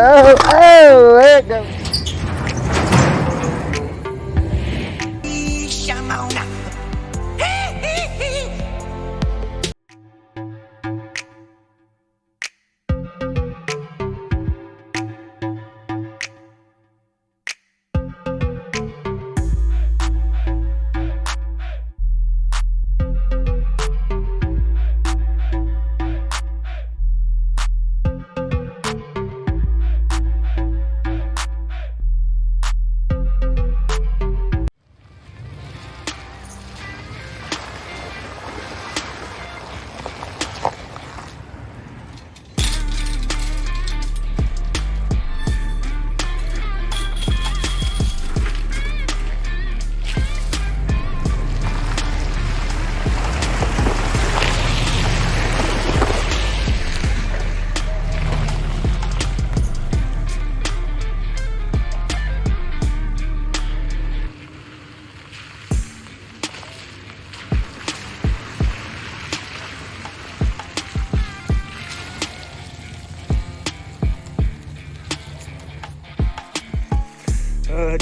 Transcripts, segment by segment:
Oh, there it goes.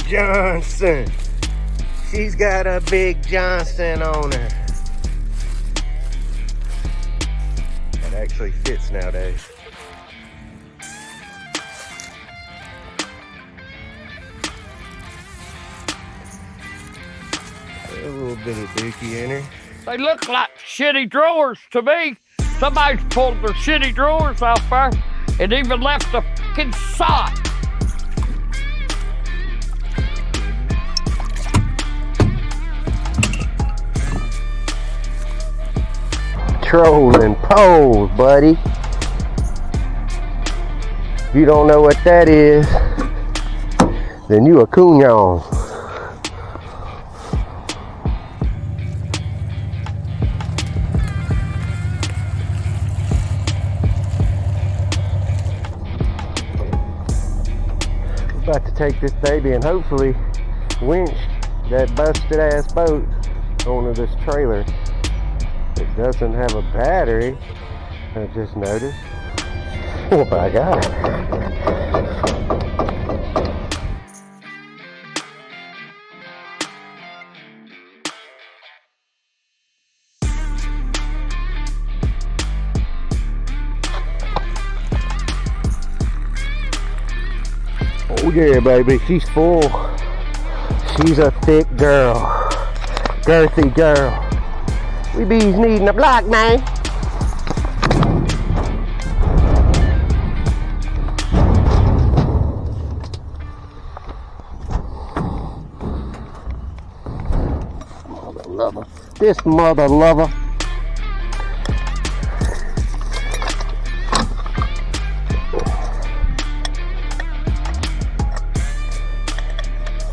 Johnson. She's got a big Johnson on her. That actually fits nowadays. A little bit of dookie in her. They look like shitty drawers to me. Somebody's pulled their shitty drawers off there and even left a fucking sock. Trolling poles, buddy. If you don't know what that is, then you a coon. About to take this baby and hopefully winch that busted ass boat onto this trailer. It doesn't have a battery, I just noticed. Oh, I got it. Oh yeah, baby, she's full. She's a thick girl, girthy girl. We bees needing a block, man. Mother lover. This mother lover.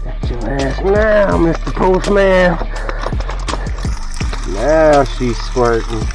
Got your ass now, Mr. Postman. Now she's squirting.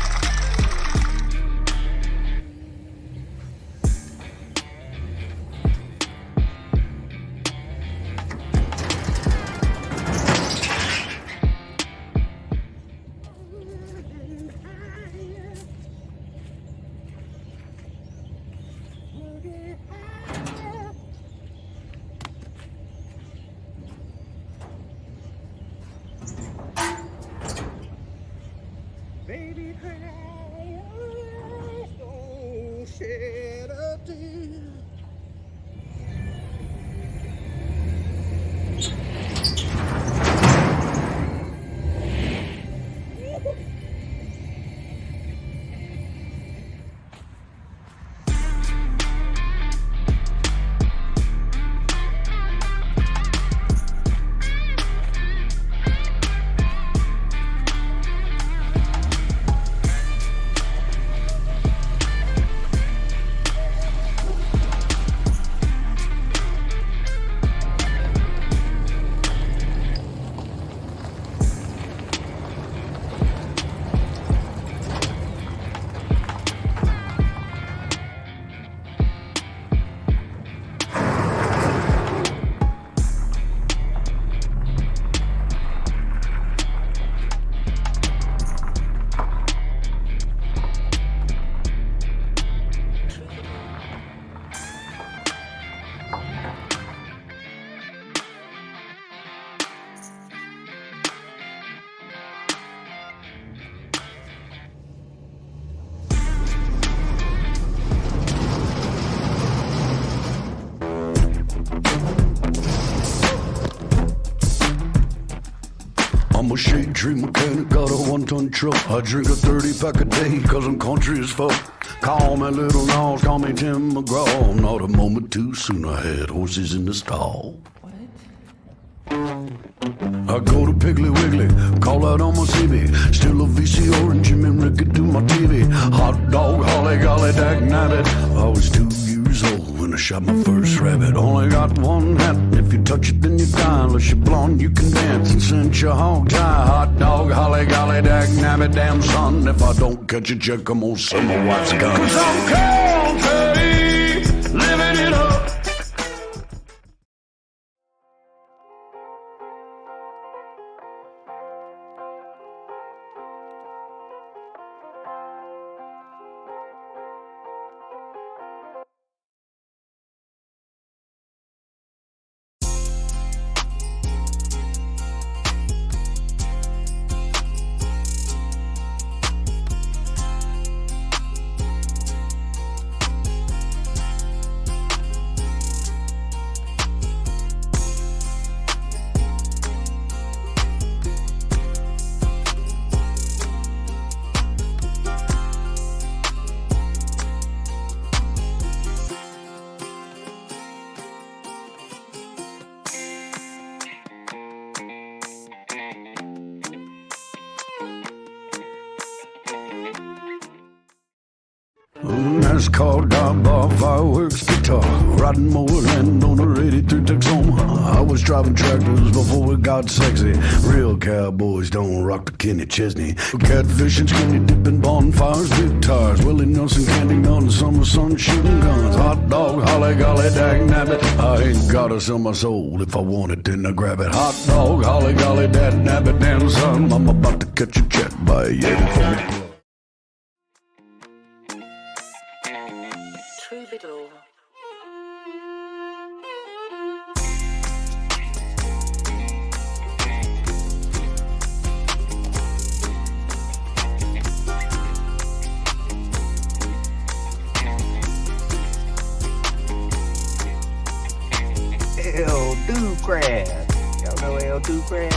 Baby, cry, don't shed a tear. I'm a shade tree mechanic, got a 1-ton truck. I drink a 30-pack a day, cause I'm country as fuck. Call me Little Nas, call me Tim McGraw. Not a moment too soon, I had horses in the stall. I go to Piggly Wiggly, call out on my CV. Still a VC orange, Jim and Ricky do my TV. Hot dog, holly golly, dag nabbit. I was 2 years old when I shot my first rabbit. Only got one hat, if you touch it then you die. Unless you're blonde you can dance and cinch your hog tie. Hot dog, holly golly, dag nabbit, damn son. If I don't catch a check, I'm gonna sell my wife's gun. 'Cause I'm country, living it up. NASCAR, dive bar, fireworks, guitar. Riding Moorland on a 83 Texoma. I was driving tractors before we got sexy. Real cowboys don't rock the Kenny Chesney. Catfishing, skinny dipping, bonfires, big tires. Willie Nelson, candy gun, summer sun, shooting guns. Hot dog, holly golly, dag nabbit. I ain't gotta sell my soul. If I want it, then I grab it. Hot dog, holly golly, dag nabbit, damn son. I'm about to catch a check by a Yeti from the club. Troubadour. El Ducras. Y'all know El Ducras?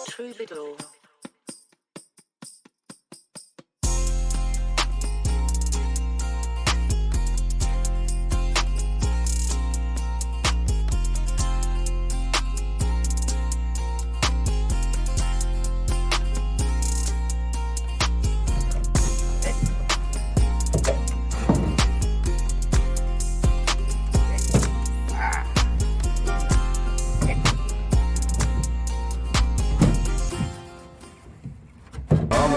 Troubadour.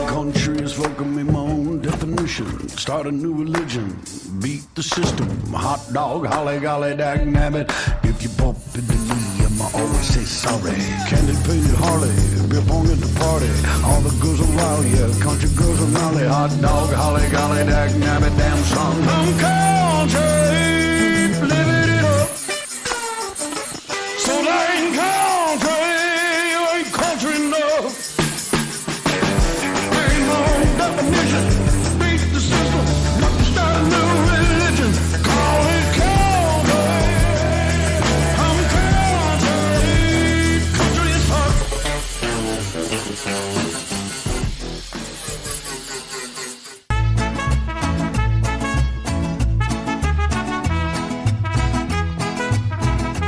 Country is welcome me my own definition. Start a new religion, beat the system. Hot dog, holly golly, dag nabbit. If you bump into me, I'ma always say sorry. Candy painted Harley, beer pong at the party. All the girls are wild, yeah, country girls are rowdy. Hot dog, holly golly, dag nabbit, damn son. I'm